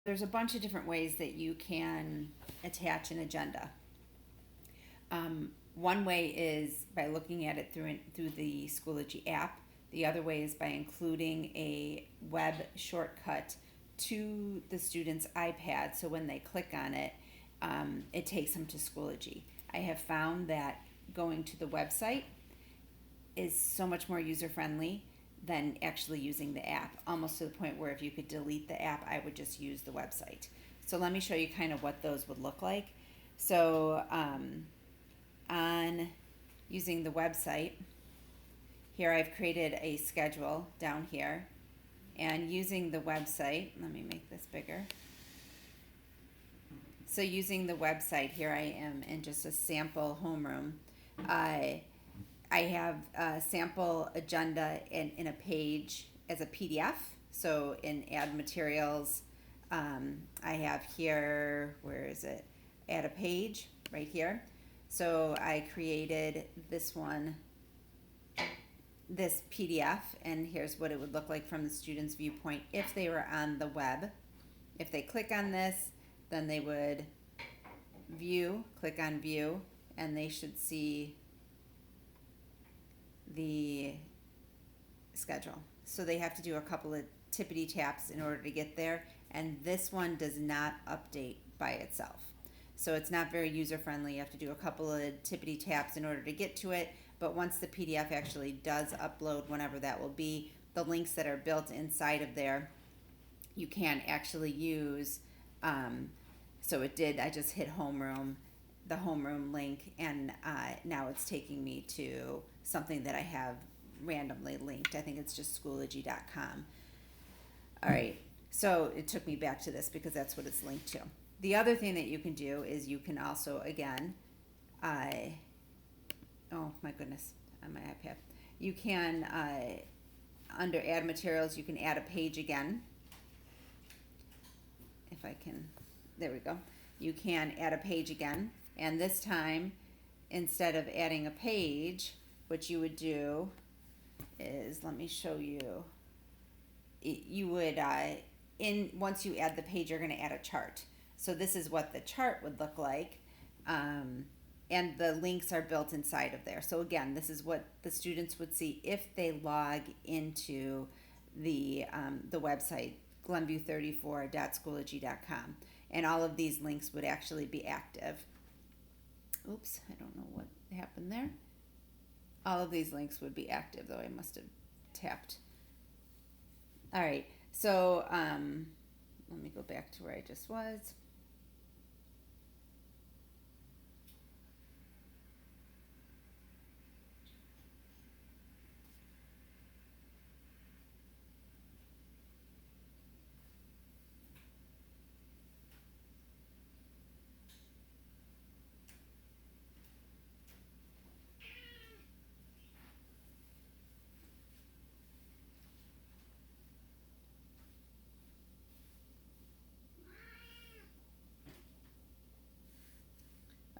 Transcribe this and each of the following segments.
there's a bunch of different ways that you can attach an agenda. One way is by looking at it through the Schoology app. The other way is by including a web shortcut to the student's iPad, so when they click on it, it takes them to Schoology. I have found that going to the website is so much more user friendly than actually using the app, almost to the point where if you could delete the app, I would just use the website. So let me show you kind of what those would look like. So on using the website, here I've created a schedule down here, and using the website, let me make this bigger. So using the website, here I am in just a sample homeroom. I have a sample agenda in a page as a PDF. So in add materials, I have here, where is it? Add a page right here. So I created this one, this PDF, and here's what it would look like from the student's viewpoint if they were on the web. If they click on this, then they would click on view, and they should see the schedule. So they have to do a couple of tippity taps in order to get there, and this one does not update by itself. So it's not very user friendly. You have to do a couple of tippity taps in order to get to it, but once the PDF actually does upload, whenever that will be, the links that are built inside of there, you can actually use. So it did, I just hit homeroom, the homeroom link, and now it's taking me to something that I have randomly linked. I think it's just schoology.com. All right, so it took me back to this because that's what it's linked to. The other thing that you can do is you can also, again, oh my goodness, on my iPad, you can, under add materials, you can add a page again. If I can, there we go. You can add a page again, and this time, instead of adding a page, what you would do is, let me show you. You would, once you add the page, you're going to add a chart. So this is what the chart would look like, and the links are built inside of there. So again, this is what the students would see if they log into the website, glenview34.schoology.com, and all of these links would actually be active. Oops, I don't know what happened there. All of these links would be active, though I must have tapped. All right, so let me go back to where I just was.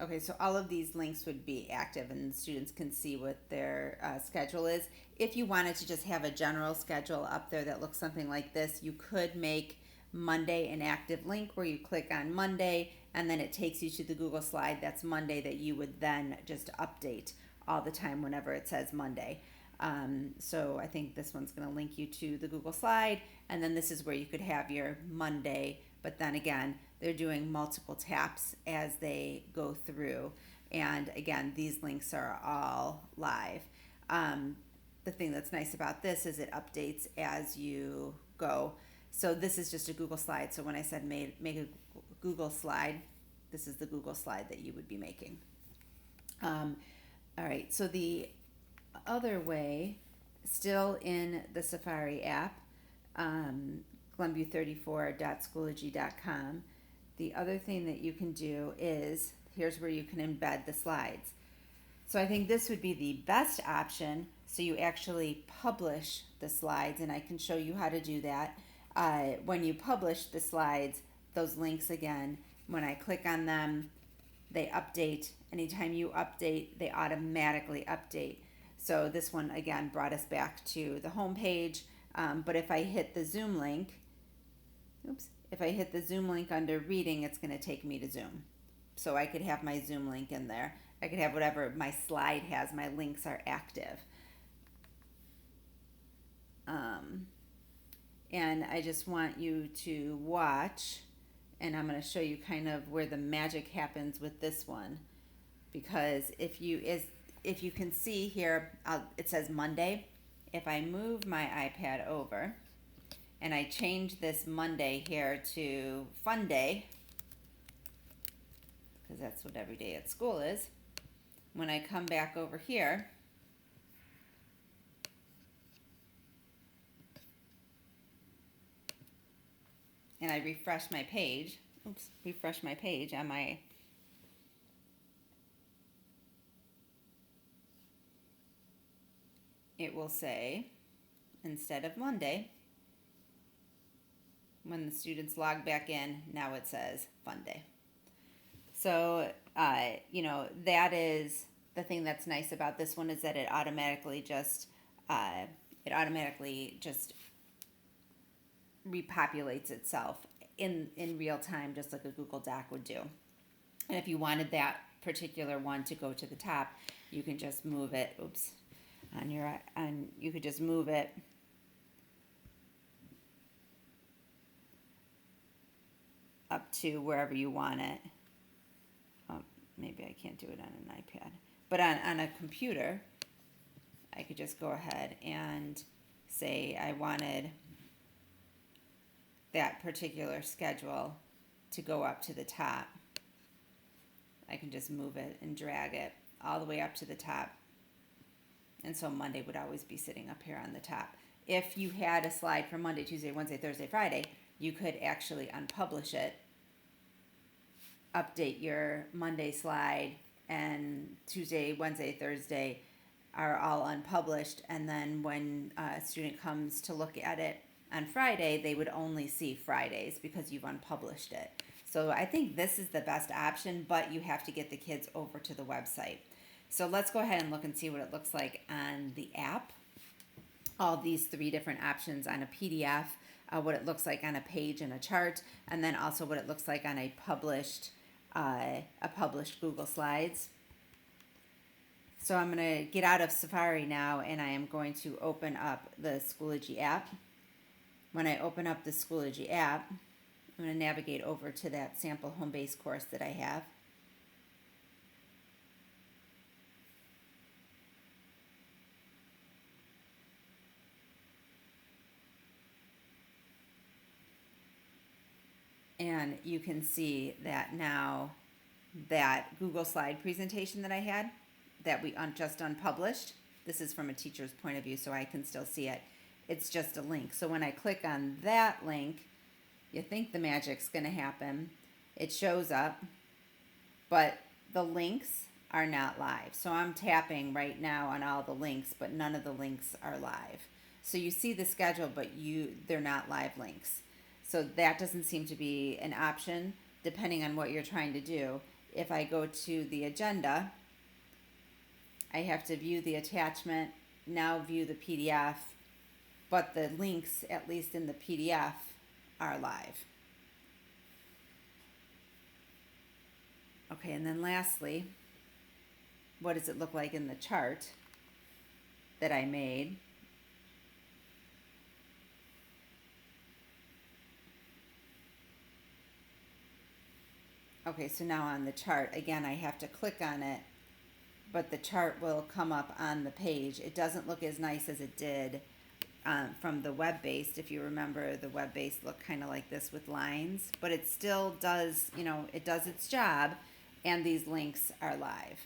Okay, so all of these links would be active, and students can see what their schedule is. If you wanted to just have a general schedule up there that looks something like this, you could make Monday an active link where you click on Monday, and then it takes you to the Google slide that's Monday that you would then just update all the time whenever it says Monday. So I think this one's going to link you to the Google slide, and then this is where you could have your Monday, but then again, they're doing multiple taps as they go through. And again, these links are all live. The thing that's nice about this is it updates as you go. So this is just a Google slide. So when I said make a Google slide, this is the Google slide that you would be making. All right, so the other way, still in the Safari app, glenview34.schoology.com, the other thing that you can do is, here's where you can embed the slides. So I think this would be the best option, so you actually publish the slides, and I can show you how to do that. When you publish the slides, those links again, when I click on them, they update. Anytime you update, they automatically update. So this one again brought us back to the home page, but if I hit the Zoom link, if I hit the Zoom link under reading, it's going to take me to Zoom. So I could have my Zoom link in there. I could have whatever my slide has. My links are active. Um, and I just want you to watch, and I'm going to show you kind of where the magic happens with this one, because if you can see here, it says Monday. If I move my iPad over and I change this Monday here to Fun Day, because that's what every day at school is, when I come back over here, and I refresh my page, on my, it will say, instead of Monday, when the students log back in, now it says Fun Day. So, that is the thing that's nice about this one, is that it automatically just repopulates itself in real time, just like a Google Doc would do. And if you wanted that particular one to go to the top, you can just move it. You could just move it up to wherever you want it. Maybe I can't do it on an iPad, but on a computer, I could just go ahead and say I wanted that particular schedule to go up to the top. I can just move it and drag it all the way up to the top. And so Monday would always be sitting up here on the top. If you had a slide for Monday, Tuesday, Wednesday, Thursday, Friday, you could actually unpublish it, update your Monday slide, and Tuesday, Wednesday, Thursday are all unpublished. And then when a student comes to look at it on Friday, they would only see Fridays because you've unpublished it. So I think this is the best option, but you have to get the kids over to the website. So let's go ahead and look and see what it looks like on the app. All these 3 different options on a PDF, what it looks like on a page and a chart, and then also what it looks like on a published Google Slides. So I'm going to get out of Safari now, and I am going to open up the Schoology app. When I open up the Schoology app, I'm going to navigate over to that sample home-based course that I have. And you can see that now that Google slide presentation that I had, that we just unpublished, this is from a teacher's point of view, so I can still see it. It's just a link. So when I click on that link, you think the magic's going to happen. It shows up, but the links are not live. So I'm tapping right now on all the links, but none of the links are live. So you see the schedule, but they're not live links. So that doesn't seem to be an option depending on what you're trying to do. If I go to the agenda, I have to view the attachment, now view the PDF, but the links, at least in the PDF, are live. Okay, and then lastly, what does it look like in the chart that I made? Okay, so now on the chart, again, I have to click on it, but the chart will come up on the page. It doesn't look as nice as it did from the web-based. If you remember, the web-based looked kind of like this with lines, but it still does, it does its job, and these links are live.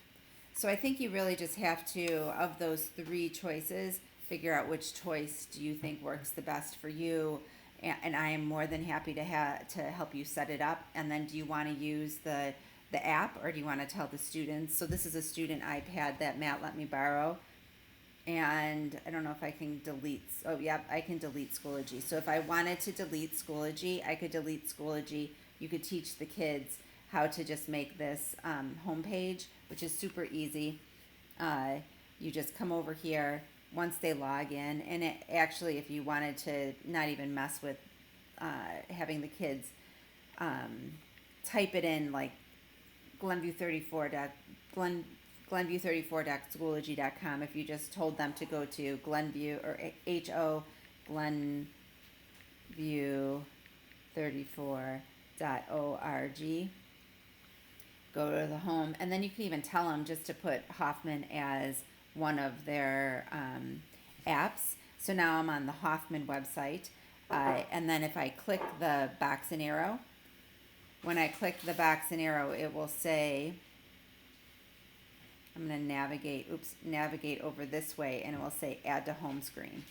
So I think you really just have to, of those 3 choices, figure out which choice do you think works the best for you. And I am more than happy to help you set it up. And then do you want to use the app, or do you want to tell the students? So this is a student iPad that Matt let me borrow. And I don't know if I can delete. Oh, yeah, I can delete Schoology. So if I wanted to delete Schoology, I could delete Schoology. You could teach the kids how to just make this homepage, which is super easy. You just come over here once they log in, and it actually, if you wanted to not even mess with having the kids type it in like Glenview 34 Glen Glenview34.schoology.com. If you just told them to go to Glenview or HO Glenview34.org, go to the home, and then you can even tell them just to put Hoffman as one of their apps. So now I'm on the Hoffman website, and then if I click the box and arrow, when I click the box and arrow, it will say, I'm going to navigate over this way, and it will say add to home screen.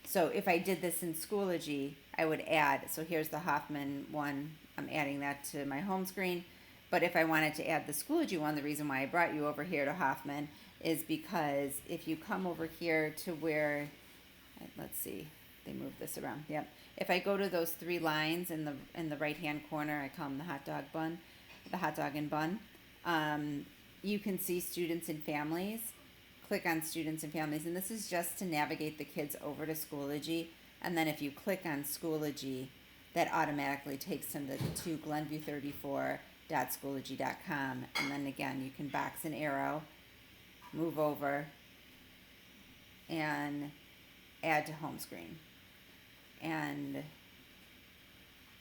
So if I did this in Schoology, I would add, so here's the Hoffman one, I'm adding that to my home screen. But if I wanted to add the Schoology one, the reason why I brought you over here to Hoffman is because if you come over here to where, let's see, they moved this around. Yep. If I go to those three lines in the right hand corner, I call them the hot dog and bun. You can see students and families. Click on students and families, and this is just to navigate the kids over to Schoology. And then if you click on Schoology, that automatically takes them to Glenview34.schoology.com. And then again, you can box an arrow, move over, and add to home screen. And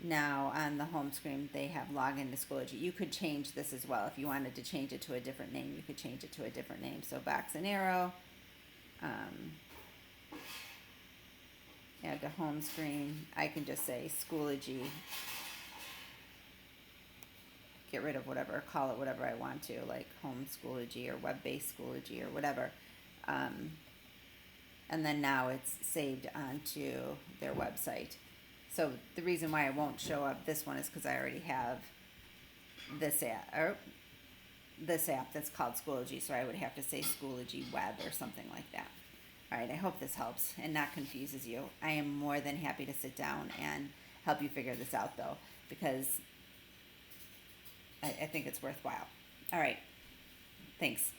now on the home screen, they have login to Schoology. You could change this as well. If you wanted to change it to a different name, you could change it to a different name. So box and arrow, add to home screen. I can just say Schoology. Get rid of whatever, call it whatever I want to, like home Schoology or web-based Schoology or whatever. And then now it's saved onto their website. So the reason why it won't show up this one is because I already have this app that's called Schoology. So I would have to say Schoology Web or something like that. All right, I hope this helps and not confuses you. I am more than happy to sit down and help you figure this out, though, because I think it's worthwhile. All right, thanks.